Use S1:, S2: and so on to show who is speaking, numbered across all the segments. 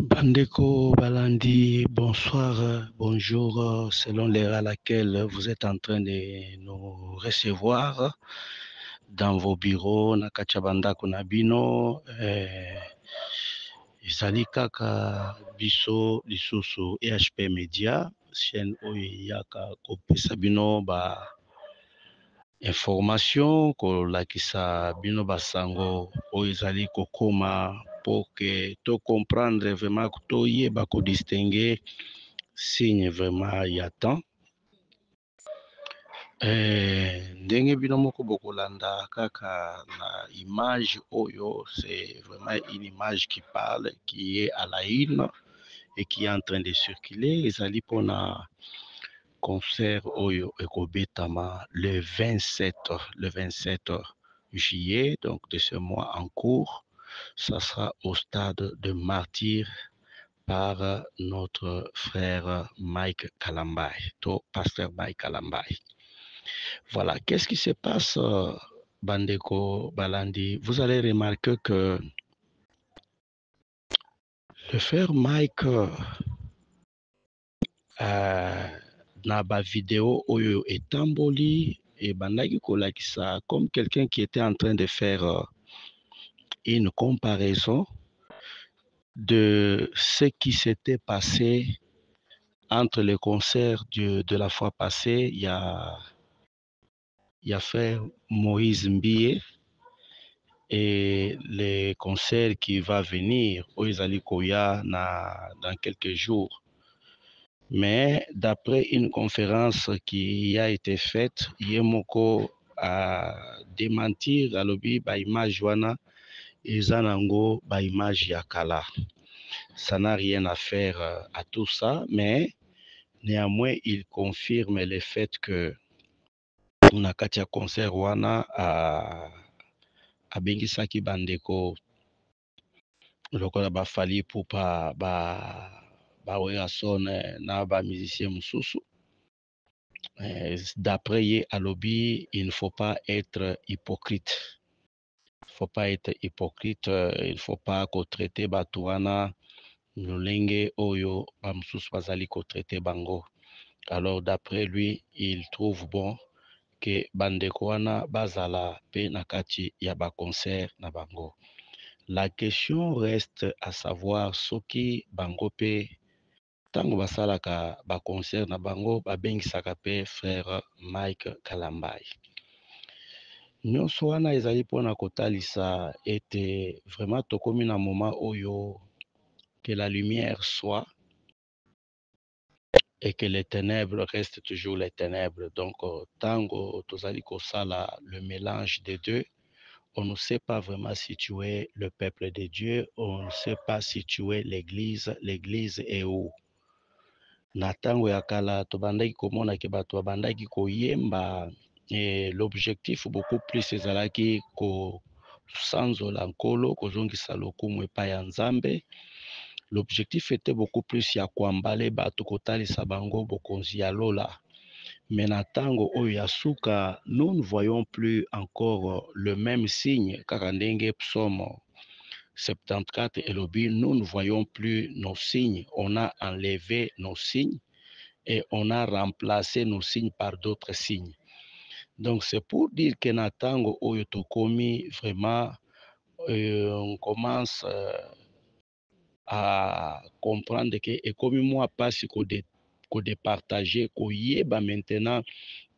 S1: Bandeko Balandi, bonsoir, bonjour, selon l'heure à laquelle vous êtes en train de nous recevoir dans vos bureaux, Nakacha Bandako Nabino, Izali Kaka Biso Lisusu EHP Media, chaîne Oyaka Kopesa Bino ba information kolakisa bino basango oyo ezali kokoma pour que to comprendre vraiment toyeba kodistingue signe vraiment ya temps ndenge bino moko bokolanda kaka na image oyo, c'est vraiment une image qui parle, qui est à la une et qui est en train de circuler. Ezali pona concert oyo ekobetama le 27 juillet, donc de ce mois en cours. Ça sera au stade de Martyr par notre frère Mike Kalambay, pasteur Mike Kalambay. Voilà, qu'est-ce qui se passe, Bandeko Balandi? Vous allez remarquer que le frère Mike na ba vidéo oyo etamboli et bandaki kolakisa comme quelqu'un qui était en train de faire une comparaison de ce qui s'était passé entre les concerts de la fois passée. Il y a frère Moïse Mbie et les concerts qui va venir au Izali Koya dans quelques jours. Mais d'après une conférence qui a été faite, Yemoko a démentir à l'obi ba image wana ezanango ba image yakala. Ça n'a rien à faire à tout ça, mais néanmoins il confirme le fait que nakati ya concert wana abengisaki bandeko lokola bafali pupa Werrason na ba musicien mususu. D'après ye alobi, il ne faut pas être hypocrite. Il ne faut pas être hypocrite, il ne faut pas traiter Batouana Nulenge Oyo Bamsus Bazali traiter Bango. Alors d'après lui, il trouve bon que Bandekwana Bazala Pe Nakati Yaba concert na Bango. La question reste à savoir ce qui Bango Pe tango basalaka ba concert na bango babengisaka pe frère Mike Kalambay. Nyonso wana ezali pona kotalisa ete vraiment tokomi na moment oyo que la lumière soit et que les ténèbres restent toujours les ténèbres. Donc tango tozali kosala le mélange des deux, on ne sait pas vraiment situer le peuple de Dieu, on ne sait pas situer l'église est où. Na tango ya kala tobandaki komona ke bato babandaki koyemba l'objectif beaucoup plus ezalaki kosanzola nkolo kozongisa lokumu epai ya Nzambe. L'objectif était beaucoup plus ya kwambale bato kotalisa bango bokonzi ya lola. Mais na tango oyo ya suka, nous ne voyons plus encore le même signe kaka ndenge psaume 74 elobi, nous ne voyons plus nos signes, on a enlevé nos signes et on a remplacé nos signes par d'autres signes. Donc c'est pour dire que Natango Oyo Tokomi, vraiment, on commence à comprendre que, et comme moi, pas si qu'on départager, qu'on y est maintenant,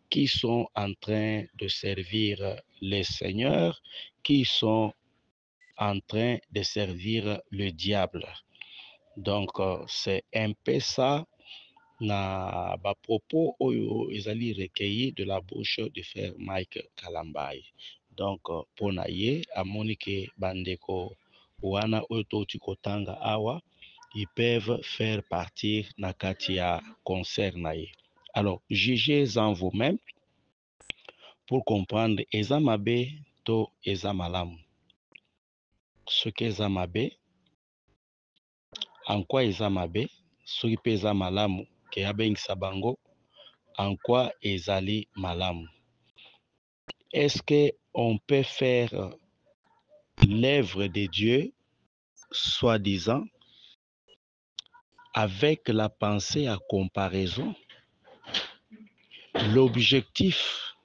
S1: qui sont en train de servir les seigneurs, qui sont en train de servir le diable. Donc, c'est un peu ça, na ba propos oyo ezali recueilli de la bouche de frère Mike Kalambay. Donc, pona ye, amoni ke bandeko wana oyo touti kotanga awa, ils peuvent faire partie na kati ya concert na ye. Alors, jugez-en vous-même pour comprendre eza mabe to eza malamu. Ce que eza mabe, en quoi eza mabe, soki pe eza malamu, ke abengisa bango, en quoi ezali malamu. Est-ce qu'on peut faire l'œuvre de Dieu, soi-disant, avec la pensée à comparaison, l'objectif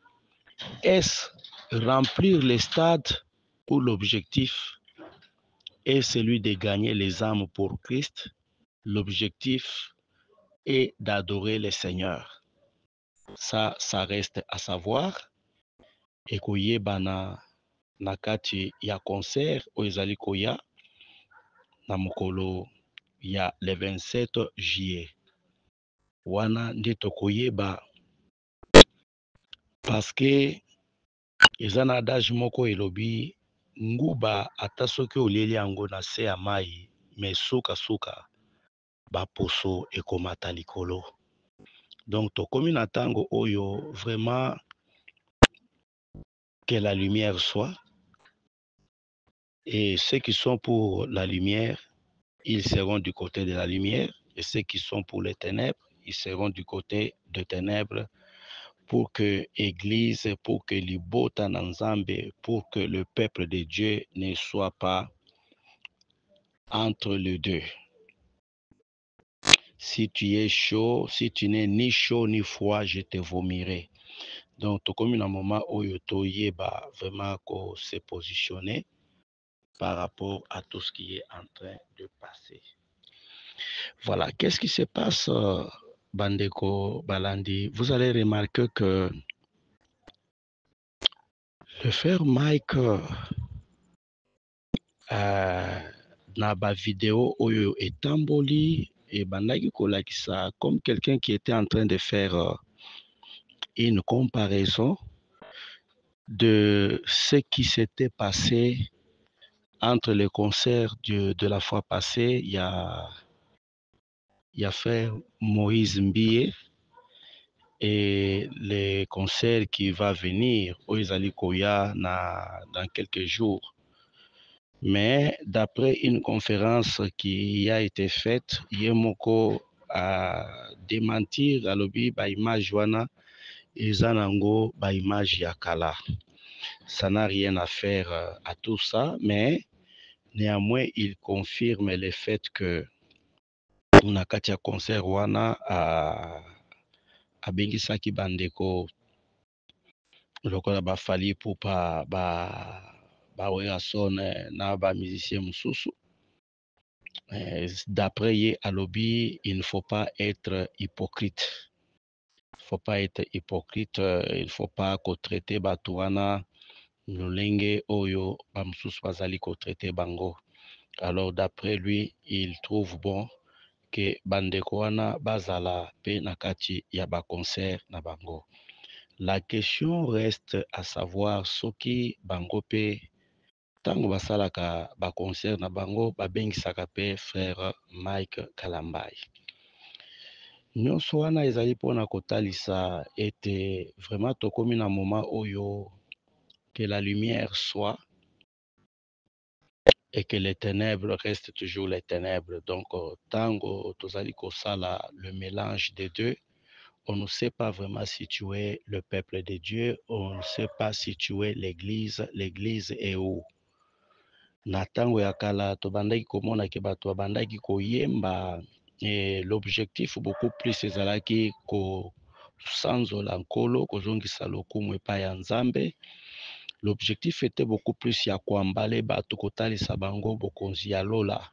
S1: est remplir les stades où l'objectif est celui de gagner les âmes pour Christ. L'objectif est d'adorer le Seigneur. Ça reste à savoir. Et koyeba na kati ya concert oyo ezali koya na mokolo ya le 27 juillet. Wana nde tokoyeba parce que eza na adage moko elobi nguba ata soki olieli yango na se ya mai me sukasuka baposo ekomata likolo. Donc tokomi na ntango oyo vraiment que la lumière soit, et ceux qui sont pour la lumière, ils seront du côté de la lumière, et ceux qui sont pour les ténèbres, ils seront du côté des ténèbres, pour que l'Église, pour que l'Ibota Nanzambe, pour que le peuple de Dieu ne soit pas entre les deux. Si tu es chaud, si tu n'es ni chaud ni froid, je te vomirai. Donc, comme un moment où il va vraiment se positionner par rapport à tout ce qui est en train de passer. Voilà, qu'est-ce qui se passe, Bandeko Balandi? Vous allez remarquer que le frère Mike na ba vidéo oyo etamboli et bandaki kolakisa comme quelqu'un qui était en train de faire une comparaison de ce qui s'était passé entre les concerts de la fois passée. Il y a frère Moïse Mbie et les concerts qui va venir au Izali Koya dans quelques jours. Mais d'après une conférence qui a été faite, Yemoko a démentir à l'obi ba image wana ezanango ba image yakala. Ça n'a rien à faire à tout ça, mais néanmoins il confirme le fait que na kati ya concert wana abengisaki bandeko lokola bafali pupa Werrason na ba musicien mususu. D'après ye alobi, il ne faut pas être hypocrite. Il ne faut pas être hypocrite, il ne faut pas traiter bato wana lolenge oyo ba mususu bazali traiter bango. Alors d'après lui, il trouve bon que bandeko wana bazala pe na kati ya ba concert na bango. La question reste à savoir soki bango pe tango basalaka ba concert na bango babengisaka pe frère Mike Kalambai. Nyonso wana ezali mpona kotalisa ete vraiment tokomi na moment oyo que la lumière soit et que les ténèbres restent toujours les ténèbres. Donc tango tozali kosala le mélange des deux, on ne sait pas vraiment situer le peuple de Dieu, on ne sait pas situer l'église est où. Na tango ya kala tobandaki komona ke bato babandaki koyemba l'objectif beaucoup plus ezalaki kosanzola nkolo kozongisa lokumu epai ya Nzambe. L'objectif était beaucoup plus ya koambale bato kotalisa bango bokonzi ya lola.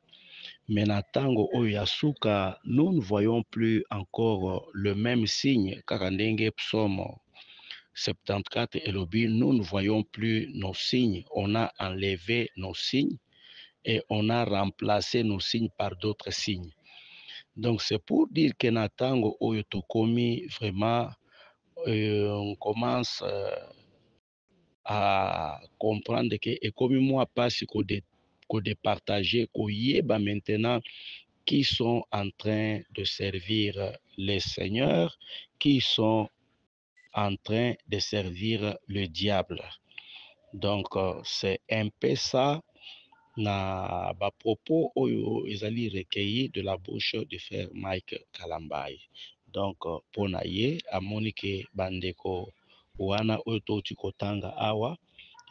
S1: Mais na tango oyo ya suka, nous ne voyons plus encore le même signe kaka ndenge psaume 74 elobi, nous ne voyons plus nos signes, on a enlevé nos signes et on a remplacé nos signes par d'autres signes. Donc c'est pour dire que na tango oyo tokomi vraiment on commence à comprendre que ekomi moi pasi départager koyeba maintenant qui sont en train de servir les seigneurs, qui sont en train de servir le diable. Donc c'est un peu ça na ba propos oyo ezali recueilli de la bouche de frère Mike Kalambai. Donc pona ye amoni ke bandeko wana oyo toti kotanga awa,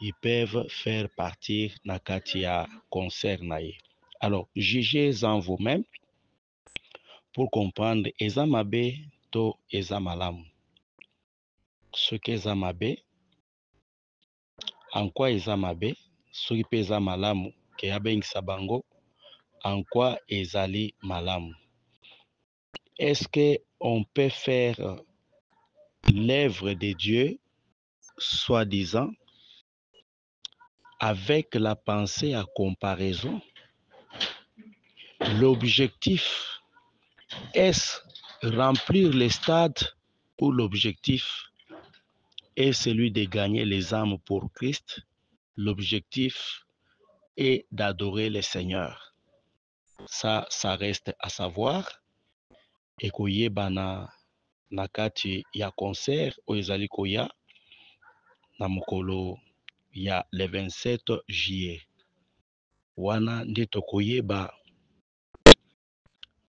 S1: ils peuvent faire partie na kati ya concert na ye. Alors jugez en vous-même pour comprendre eza mabe to eza malamu. Soki eza mabe, en quoi eza mabe, soki pe eza malamu, ke abengisa bango en quoi ezali malamu. Est-ce que on peut faire l'œuvre de Dieu, soi-disant, avec la pensée à comparaison? L'objectif, est-ce remplir les stades ou l'objectif est celui de gagner les âmes pour Christ? L'objectif est d'adorer le Seigneur. Ça reste à savoir. Et koyeba na kati ya concert oyo ezali koya na mokolo ya le 27 juillet. Wana nde tokoyeba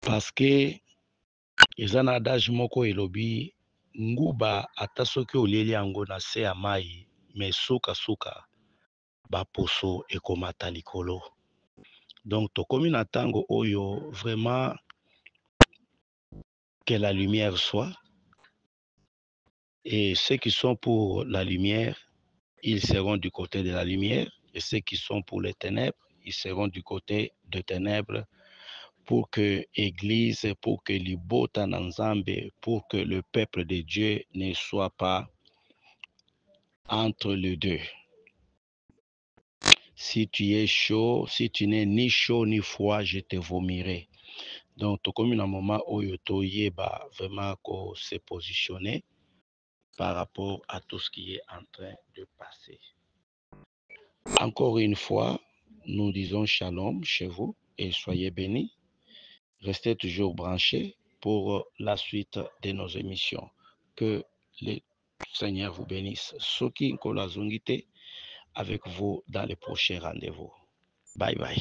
S1: parce que eza na adage moko elobi nguba ata soki olieli yango na se ya mai me suka baposo ekomata likolo. Donc tokomi na ntango oyo vraiment que la lumière soit, et ceux qui sont pour la lumière, ils seront du côté de la lumière, et ceux qui sont pour les ténèbres, ils seront du côté des ténèbres, pour que l'Église, pour que l'Ibota Nanzambe, pour que le peuple de Dieu ne soit pas entre les deux. Si tu es chaud, si tu n'es ni chaud ni froid, je te vomirai. Donc, comme un moment où il va vraiment se positionner par rapport à tout ce qui est en train de passer. Encore une fois, nous disons shalom chez vous et soyez bénis. Restez toujours branchés pour la suite de nos émissions. Que le Seigneur vous bénisse. Soki Nkola Zungite avec vous dans les prochains rendez-vous. Bye bye.